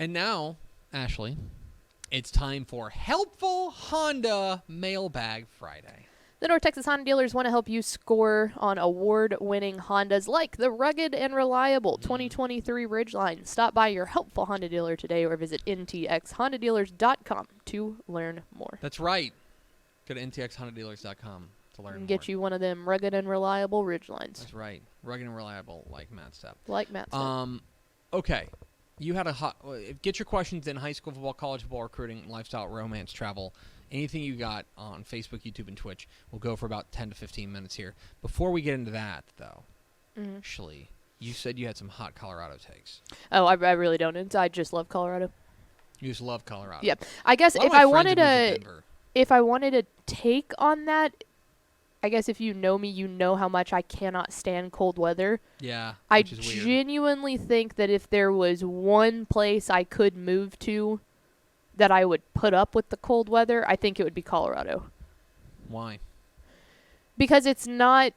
And now, Ashley, it's time for Helpful Honda Mailbag Friday. The North Texas Honda dealers want to help you score on award-winning Hondas like the rugged and reliable 2023 Ridgeline. Stop by your Helpful Honda dealer today or visit ntxhondadealers.com to learn more. That's right. Go to ntxhondadealers.com to learn more. And get you one of them rugged and reliable Ridgelines. That's right. Rugged and reliable like Matt Stepp. Like Matt Stepp. Okay. You had get your questions in high school football, college football, recruiting, lifestyle, romance, travel. Anything you got on Facebook, YouTube, and Twitch. We'll go for about 10 to 15 minutes here. Before we get into that, though, Ashley, you said you had some hot Colorado takes. Oh, I really don't. I just love Colorado. You just love Colorado. Yeah. I guess if I wanted to take on that, I guess if you know me, you know how much I cannot stand cold weather. Yeah, I genuinely think that if there was one place I could move to that I would put up with the cold weather, I think it would be Colorado. Why? Because it's not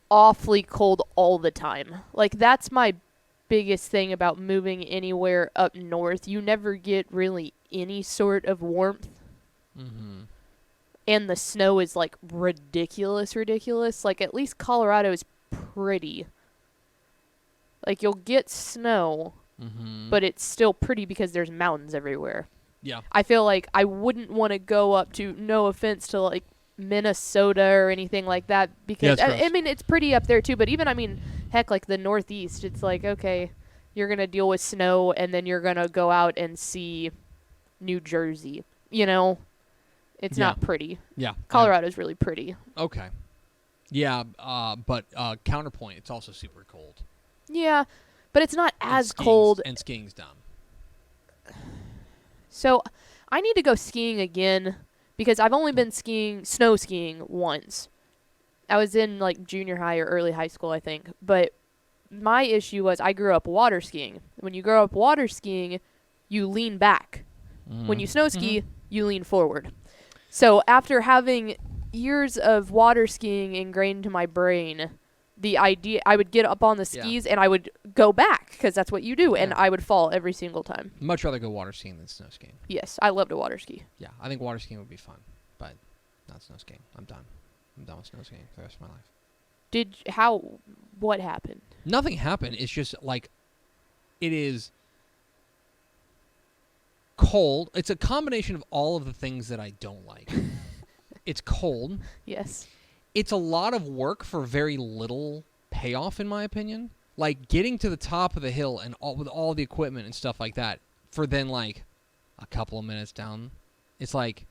awfully cold all the time. Like, that's my biggest thing about moving anywhere up north. You never get really any sort of warmth. Mm-hmm. And the snow is, like, ridiculous. Like, at least Colorado is pretty. Like, you'll get snow, but it's still pretty because there's mountains everywhere. Yeah. I feel like I wouldn't want to go up to, no offense to, like, Minnesota or anything like that. Because, I mean, it's pretty up there, too. But even, I mean, heck, like, the Northeast, it's like, okay, you're going to deal with snow, and then you're going to go out and see New Jersey, you know? It's not pretty. Yeah. Colorado's really pretty. Okay. Yeah, but counterpoint, it's also super cold. Yeah, but it's not as cold. And skiing's dumb. So I need to go skiing again because I've only been snow skiing once. I was in like junior high or early high school, I think. But my issue was I grew up water skiing. When you grow up water skiing, you lean back. When you snow ski, you lean forward. So after having years of water skiing ingrained into my brain, the idea I would get up on the skis and I would go back because that's what you do, and I would fall every single time. Much rather go water skiing than snow skiing. Yes, I love to water ski. Yeah, I think water skiing would be fun, but not snow skiing. I'm done. I'm done with snow skiing for the rest of my life. What happened? Nothing happened. It's just like it is cold. It's a combination of all of the things that I don't like. It's cold. Yes. It's a lot of work for very little payoff, in my opinion. Like, getting to the top of the hill and with all the equipment and stuff like that for then, like, a couple of minutes down. It's like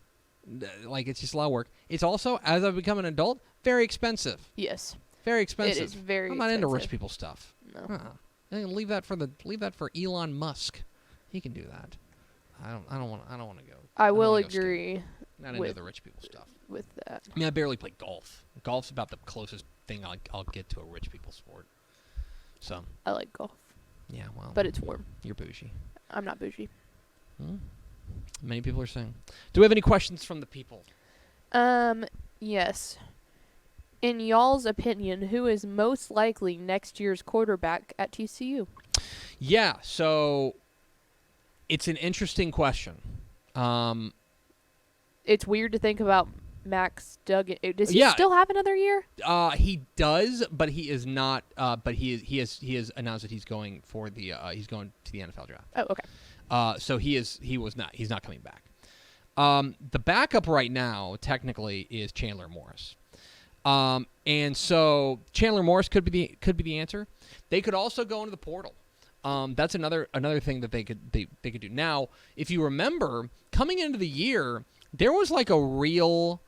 it's just a lot of work. It's also, as I've become an adult, very expensive. Yes. Very expensive. It is very I'm not into rich people stuff. No. Leave that for Elon Musk. He can do that. I don't want to go. I will agree. Not into the rich people stuff. With that. I mean, I barely play golf. Golf's about the closest thing I'll get to a rich people sport. So. I like golf. Yeah, well. But it's warm. You're bougie. I'm not bougie. Many people are saying. Do we have any questions from the people? Yes. In y'all's opinion, who is most likely next year's quarterback at TCU? Yeah, so it's an interesting question. It's weird to think about Max Duggan. Does he still have another year? He does, but he is not. But he has announced that he's going for the he's going to the NFL draft. Oh, okay. So he's not coming back. The backup right now technically is Chandler Morris. And so Chandler Morris could be the answer. They could also go into the portal. That's another thing that they could do. Now, if you remember, coming into the year, there was a real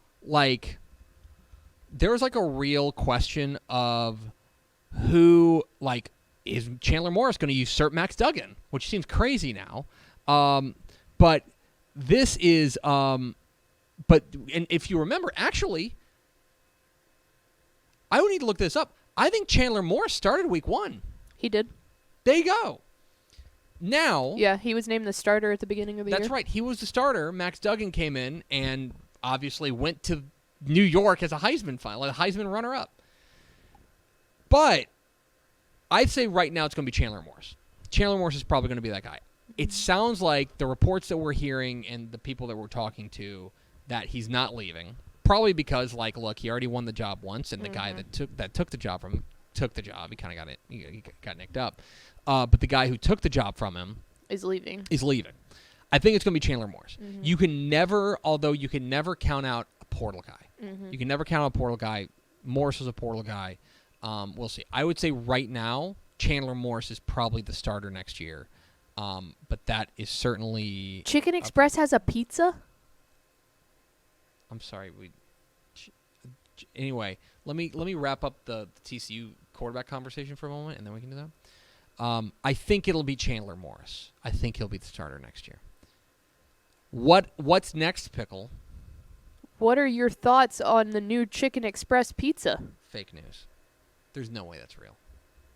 question of who is Chandler Morris going to usurp Max Duggan, which seems crazy now. But this is and if you remember, actually, I would need to look this up. I think Chandler Morris started week 1. He did. There you go. Now. Yeah, he was named the starter at the beginning of the year. That's right. He was the starter. Max Duggan came in and obviously went to New York as a Heisman runner-up. But I'd say right now it's going to be Chandler Morris. Chandler Morris is probably going to be that guy. It sounds like the reports that we're hearing and the people that we're talking to that he's not leaving. Probably because, like, look, he already won the job once, and the guy that took the job from him took the job. He kind of got it. He got nicked up. But the guy who took the job from him is leaving. I think it's going to be Chandler Morris. You can never count out a portal guy. You can never count out a portal guy. Morris is a portal guy. We'll see. I would say right now, Chandler Morris is probably the starter next year. But that is certainly... Chicken Express has a pizza? I'm sorry. Anyway, let me wrap up the TCU quarterback conversation for a moment, and then we can do that. I think it'll be Chandler Morris. I think he'll be the starter next year. What's next, Pickle? What are your thoughts on the new Chicken Express pizza? Fake news. There's no way that's real.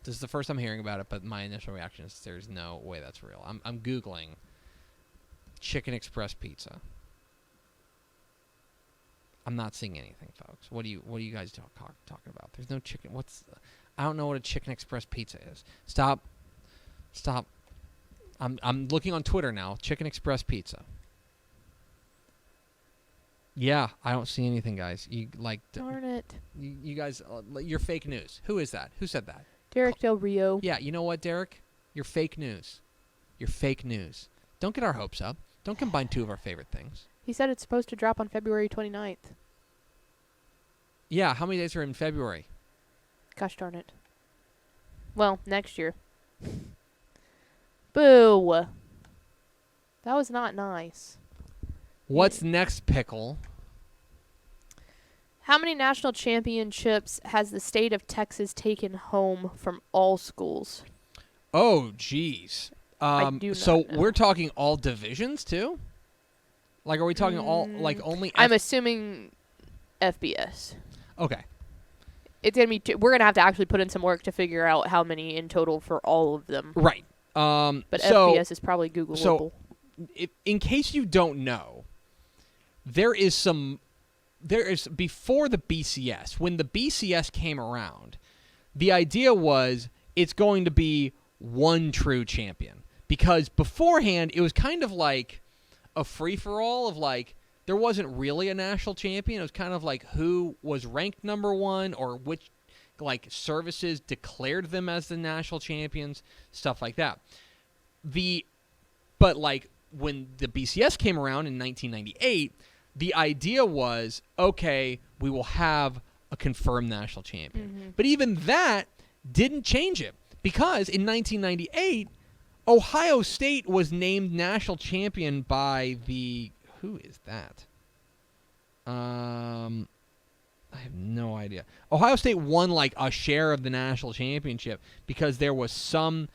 This is the first I'm hearing about it, but my initial reaction is there's no way that's real. I'm Googling Chicken Express pizza. I'm not seeing anything, folks. What are you guys talking about? There's no chicken. I don't know what a Chicken Express pizza is. Stop. I'm looking on Twitter now. Chicken Express pizza. Yeah, I don't see anything, guys. Darn it. You guys, you're fake news. Who is that? Who said that? Derek Del Rio. Yeah, you know what, Derek? You're fake news. You're fake news. Don't get our hopes up. Don't combine two of our favorite things. He said it's supposed to drop on February 29th. Yeah, how many days are in February? Gosh darn it. Well, next year. Boo. That was not nice. What's next, Pickle? How many national championships has the state of Texas taken home from all schools? Oh, geez. I do not so know. we're talking all divisions, too? Like, are we talking all, like, only... I'm assuming FBS. Okay. It's going to be... We're going to have to actually put in some work to figure out how many in total for all of them. Right. But so, FBS is probably Googleable. So, in case you don't know, there is before the BCS, when the BCS came around, the idea was it's going to be one true champion. Because beforehand, it was kind of like a free-for-all of, like, there wasn't really a national champion. It was kind of like who was ranked number one or which, like, services declared them as the national champions, stuff like that. But, like, when the BCS came around in 1998, the idea was, okay, we will have a confirmed national champion. But even that didn't change it because in 1998, Ohio State was named national champion by the... Who is that? I have no idea. Ohio State won, like, a share of the national championship because there was some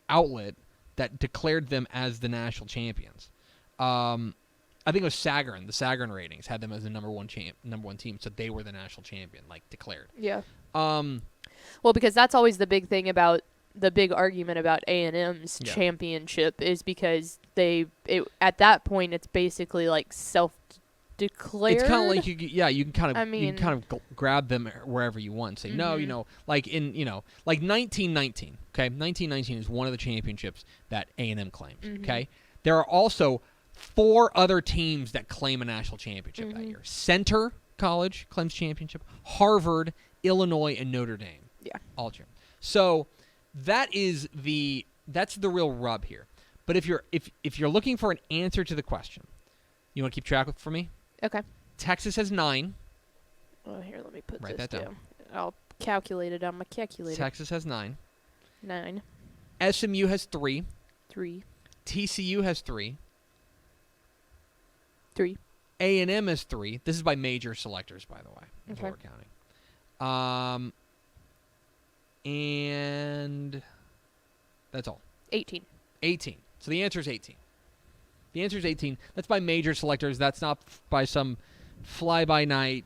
outlet that declared them as the national champions. I think it was Sagarin. The Sagarin ratings had them as the number one team, so they were the national champion, like, declared. Yeah. Well, because that's always the big thing about the big argument about A&M's championship is because at that point it's basically like self-declared. It's kind of like you can kind of grab them wherever you want. Say no, like in like 1919. Okay, 1919 is one of the championships that A&M claims. Okay, there are also 4 other teams that claim a national championship that year. Center College claims championship. Harvard, Illinois, and Notre Dame. Yeah, all true. So that's the real rub here. But if you're looking for an answer to the question, you want to keep track for me? Okay. Texas has 9. Oh, here, let me Write that down. I'll calculate it on my calculator. Texas has 9. 9. SMU has 3. 3. TCU has 3. 3. A&M has 3. This is by major selectors, by the way. That's Okay. what we're counting. And that's all. 18. 18. So the answer is 18. The answer is 18. That's by major selectors. That's not by some fly-by-night,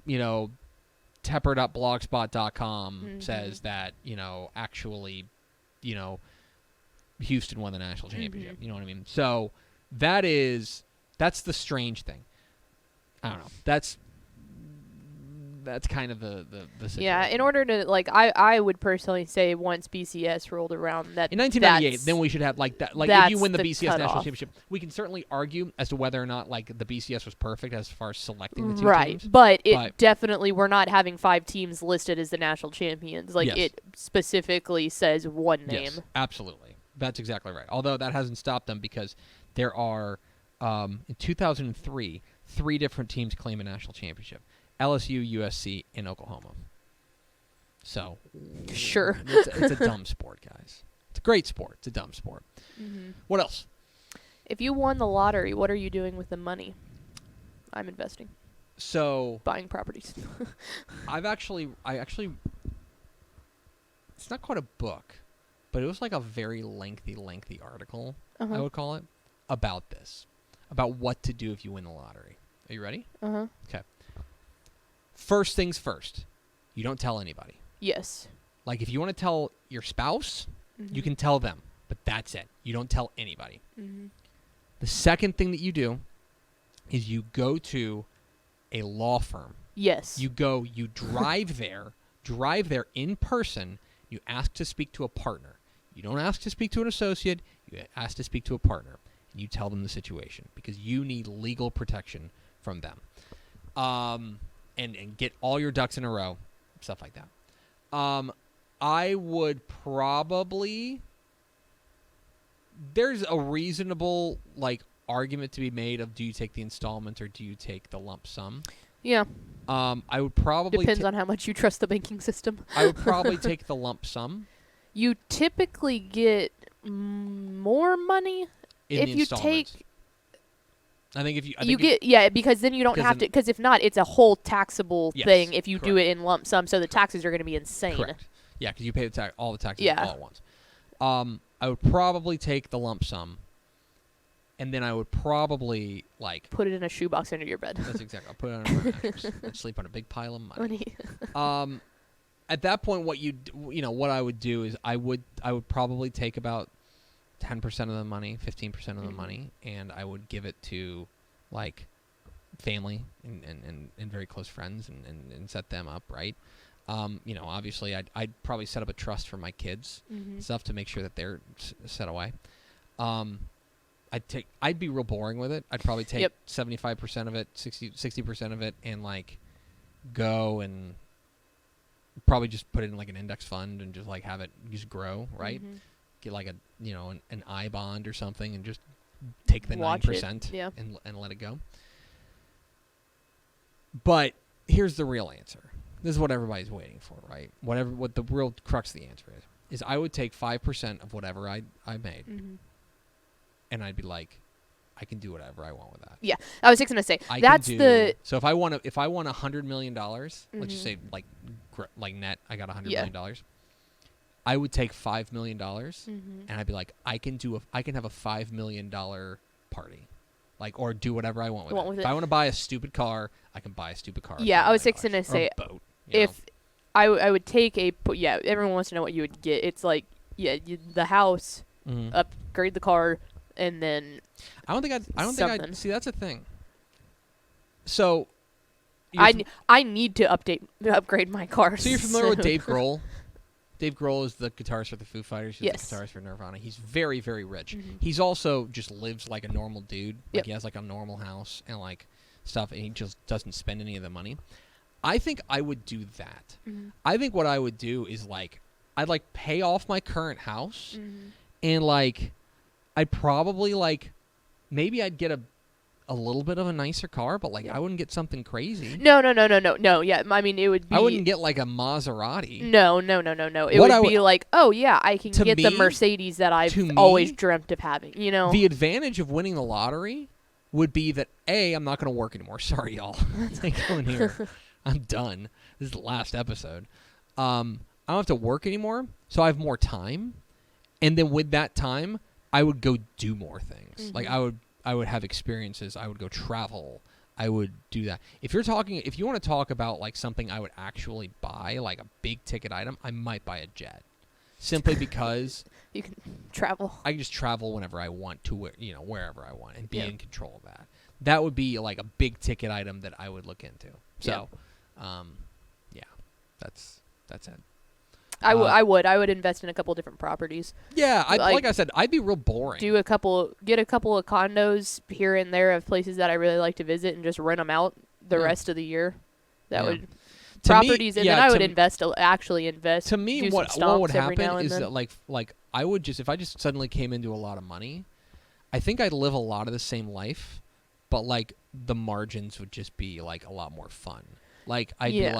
tepper.blogspot.com says that, actually, Houston won the national championship. You know what I mean? So that's the strange thing. I don't know. that's kind of the situation. Yeah, in order to I would personally say once BCS rolled around that in 1998, then we should have like that. Like if you win the BCS national cutoff. championship, we can certainly argue as to whether or not like the BCS was perfect as far as selecting the two right, teams. but it definitely we're not having 5 teams listed as the national champions. Like Yes. it specifically says one name. Yes, absolutely. That's exactly right. Although that hasn't stopped them because there are in 2003 3 different teams claim a national championship: LSU, USC, and Oklahoma. So Sure. it's a dumb sport, guys. It's a great sport. It's a dumb sport. Mm-hmm. What else? If you won the lottery, what are you doing with the money? I'm investing. So Buying properties. I actually, it's not quite a book, but it was like a very lengthy article, Uh-huh. I would call it, about this, about what to do if you win the lottery. Are you ready? Uh-huh. Okay. First things first, you don't tell anybody. Yes. Like if you want to tell your spouse, Mm-hmm. you can tell them, but that's it. You don't tell anybody. Mm-hmm. The second thing that you do is you go to a law firm. Yes. You drive there in person. You ask to speak to a partner. You don't ask to speak to an associate. You ask to speak to a partner. And you tell them the situation because you need legal protection from them. And get all your ducks in a row, stuff like that. I would probably... There's a reasonable argument to be made of do you take the installment or do you take the lump sum? Yeah. I would probably... Depends on how much you trust the banking system. I would probably take the lump sum. You typically get more money In if the you installments. take... I think if you... because then you don't 'cause have to... then- Because if not, it's a whole taxable Yes, thing if you do correct. it in lump sum, so the taxes are going to be insane. Correct. Yeah, because you pay all the taxes Yeah. all at once. I would probably take the lump sum, and then I would probably Put it in a shoebox under your bed. That's exactly. I'll put it on my mattress and sleep on a big pile of money. At that point, what I would do is I would probably take about 10% of the money, 15% of the money, and I would give it to family and very close friends and set them up right. Obviously I'd probably set up a trust for my kids and stuff to make sure that they're set away. I'd be real boring with it. I'd probably take 75% of it, 60% of it, and go and probably just put it in an index fund and just have it just grow, right? Mm-hmm. Get an I bond or something and just take the 9% and let it go. But here's the real answer. This is what everybody's waiting for, right? What the real crux of the answer is I would take 5% of whatever I made, and I'd be like, I can do whatever I want with that. Yeah, I was just gonna say So if I won $100 million, let's just say net, I got $100 million. I would take $5 million, and I'd be like, I can have a $5 million party. Or do whatever I want with it. If I want to buy a stupid car, I can buy a stupid car. Yeah, I was just gonna say, a boat. If I would take everyone wants to know what you would get. It's the house, upgrade the car, and then I don't think I'd see. That's a thing. So I need to upgrade my car. So you're familiar with Dave Grohl? Dave Grohl is the guitarist for the Foo Fighters. He's Yes. the guitarist for Nirvana. He's very, very rich. He's also just lives like a normal dude. He has a normal house and stuff, and he just doesn't spend any of the money. I think I would do that. I think what I would do is I'd pay off my current house, and I'd probably maybe I'd get a little bit of a nicer car, but I wouldn't get something crazy. No. Yeah, I mean it would be. I wouldn't get a Maserati. No. It would be I can get the Mercedes that I've always dreamt of having. The advantage of winning the lottery would be that I'm not going to work anymore. Sorry, y'all. Thank you in here. I'm done. This is the last episode. I don't have to work anymore, so I have more time. And then with that time, I would go do more things. I would have experiences. I would go travel. I would do that. If you want to talk about something I would actually buy, a big ticket item, I might buy a jet, simply because you can travel. I can just travel whenever I want to, wherever I want, and be in control of that. That would be a big ticket item that I would look into. So, That's it. I would invest in a couple different properties. Yeah, like I said, I'd be real boring. Get a couple of condos here and there of places that I really like to visit, and just rent them out the rest of the year. That would properties, and then I would actually invest. To me, what would happen is that like I would just, if I just suddenly came into a lot of money, I think I'd live a lot of the same life, but like the margins would just be like a lot more fun. Like I'd be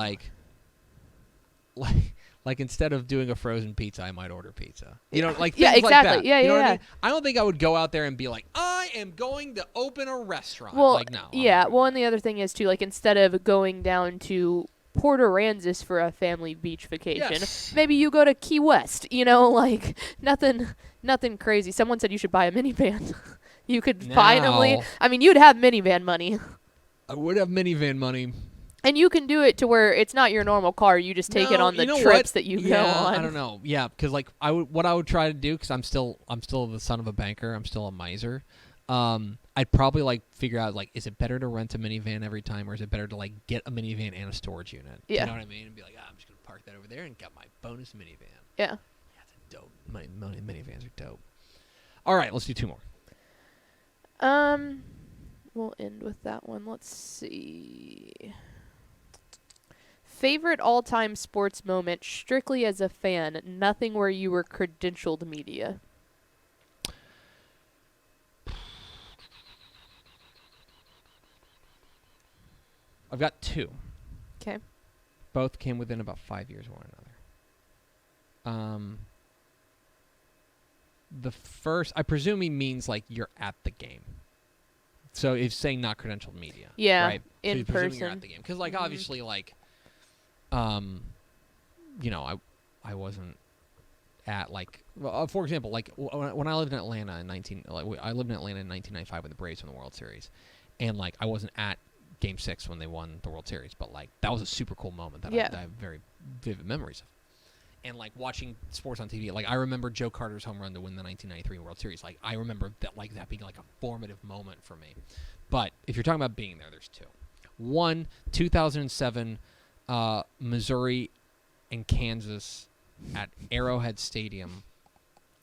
like instead of doing a frozen pizza, I might order pizza. You know, like things exactly. like that. Yeah, you know yeah. What I mean? I don't think I would go out there and be like, I am going to open a restaurant. Well, like, no. Yeah. Well, and the other thing is too, like instead of going down to Port Aransas for a family beach vacation, maybe you go to Key West. You know, like nothing crazy. Someone said you should buy a minivan. You could finally. I mean, you'd have minivan money. I would have minivan money. And you can do it to where it's not your normal car. You just take it on the trips that you go on. I don't know. Yeah, because like what I would try to do, because I'm still the son of a banker. I'm still a miser. I'd probably like figure out like, is it better to rent a minivan every time, or is it better to like get a minivan and a storage unit? Yeah. You know what I mean? And be like, I'm just gonna park that over there and get my bonus minivan. Yeah. Yeah, it's dope. Minivans are dope. All right, let's do two more. We'll end with that one. Let's see. Favorite all-time sports moment, strictly as a fan, nothing where you were credentialed media. I've got two. Okay. Both came within about 5 years of one another. The first, I presume he means like you're at the game. So he's saying not credentialed media. Yeah, right? in so you're presuming person. You're at the game. Because like obviously like, you know, I wasn't at like, for example, like when I lived in Atlanta in 1995 when the Braves won the World Series, and like I wasn't at Game 6 when they won the World Series, but like that was a super cool moment that I have very vivid memories of. And like watching sports on TV, like I remember Joe Carter's home run to win the 1993 World Series. Like I remember that being like a formative moment for me. But if you're talking about being there, there's two. One, 2007, Missouri and Kansas at Arrowhead Stadium.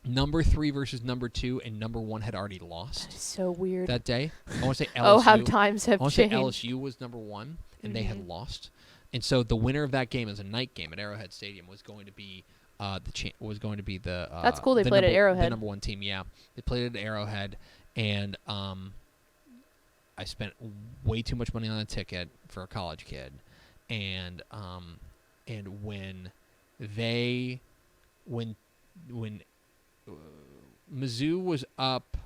Number 3 versus number 2, and number 1 had already lost. That is so weird. That day. I want to say LSU. Oh, how times have changed. I want to say LSU was number 1, and they had lost. And so the winner of that game, as a night game at Arrowhead Stadium, was going to be the That's cool. They played at Arrowhead. The number 1 team. Yeah, they played at Arrowhead, and I spent way too much money on a ticket for a college kid, and when Mizzou was up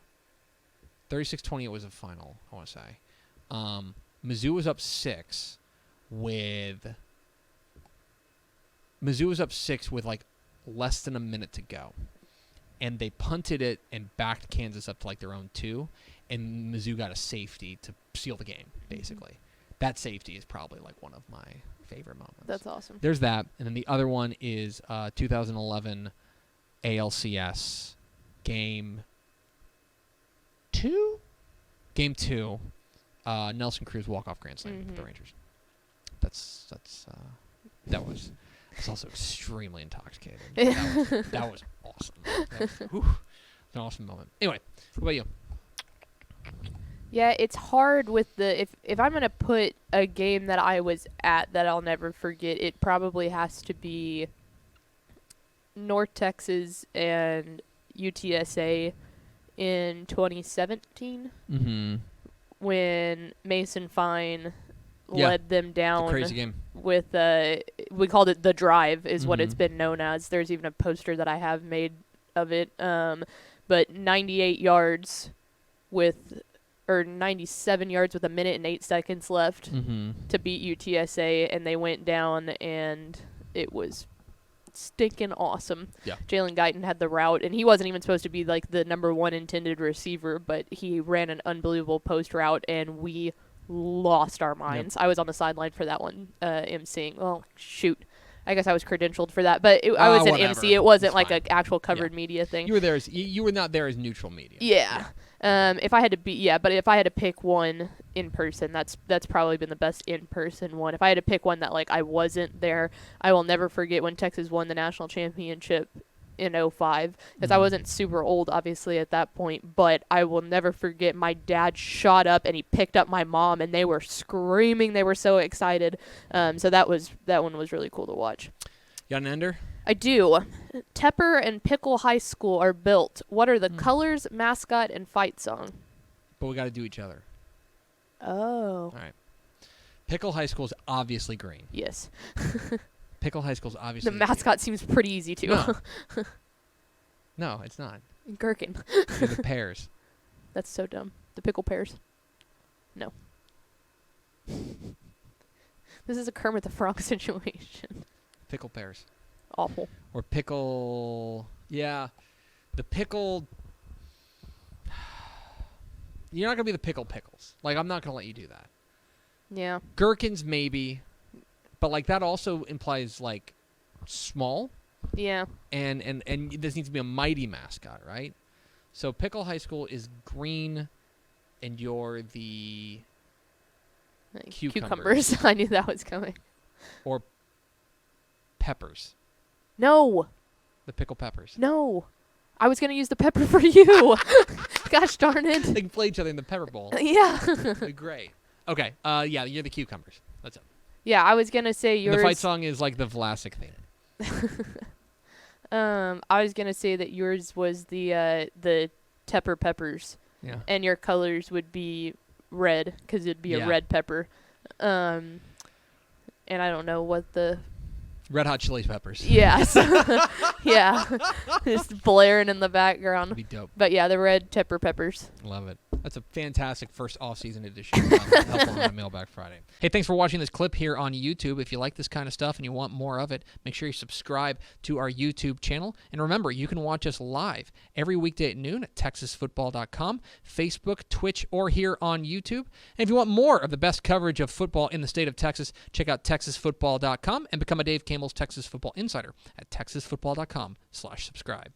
36-20, it was a final. I want to say Mizzou was up 6. Mizzou was up 6 with like less than a minute to go, and they punted it and backed Kansas up to like their own 2, and Mizzou got a safety to seal the game. Basically, that safety is probably like one of my favorite moments. That's awesome. There's that, and then the other one is 2011 ALCS game 2. Game 2, Nelson Cruz walk-off grand slam with the Rangers. That was also extremely intoxicated. That was awesome. That was an awesome moment. Anyway, what about you? Yeah, it's hard with the if I'm gonna put a game that I was at that I'll never forget, it probably has to be North Texas and UTSA in 2017 when Mason Fine led them down. Crazy game. With we called it the drive is what it's been known as. There's even a poster that I have made of it. But 98 yards or 97 yards with 1 minute and 8 seconds left to beat UTSA, and they went down, and it was stinking awesome. Yeah. Jalen Guyton had the route, and he wasn't even supposed to be like the number 1 intended receiver, but he ran an unbelievable post route, and we lost our minds. Yep. I was on the sideline for that one, emceeing. Well, shoot. I guess I was credentialed for that, but I was an MC. It wasn't like an actual covered media thing. You were there. You were not there as neutral media. Yeah. If I had to but if I had to pick one in person, that's probably been the best in person one. If I had to pick one that like I wasn't there, I will never forget when Texas won the national championship in '05, because I wasn't super old obviously at that point, but I will never forget my dad shot up and he picked up my mom and they were screaming, they were so excited. So that one was really cool to watch. You got an ender? I do. Tepper and Pickle High School are built. What are the colors, mascot, and fight song? But we got to do each other. Oh. All right. Pickle High School is obviously green. Yes. Pickle High School is obviously The mascot seems pretty easy too. No. No, it's not. Gherkin. They're the pears. That's so dumb. The pickle pears. No. This is a Kermit the Frog situation. Pickle pears. Awful. Or pickle... Yeah. The pickle... You're not going to be the pickle pickles. Like, I'm not going to let you do that. Yeah. Gherkins, maybe. But, like, that also implies, like, small. Yeah. And this needs to be a mighty mascot, right? So Pickle High School is green, and you're the cucumbers. I knew that was coming. Or peppers. No. The pickle peppers. No. I was going to use the pepper for you. Gosh darn it. They can play each other in the pepper bowl. Yeah. Great. Okay. Yeah, you're the cucumbers. That's it. Yeah, I was going to say yours. And the fight song is like the Vlasic theme. I was going to say that yours was the Tepper peppers. Yeah. And your colors would be red, because it'd be a red pepper. And I don't know what the... Red Hot Chili Peppers. Yes. Yeah. Just blaring in the background. That'd be dope. But yeah, the red Tepper peppers. Love it. That's a fantastic first off-season edition of Help on Mailbag Friday. Hey, thanks for watching this clip here on YouTube. If you like this kind of stuff and you want more of it, make sure you subscribe to our YouTube channel. And remember, you can watch us live every weekday at noon at TexasFootball.com, Facebook, Twitch, or here on YouTube. And if you want more of the best coverage of football in the state of Texas, check out TexasFootball.com and become a Dave Campbell's Texas Football Insider at TexasFootball.com/subscribe.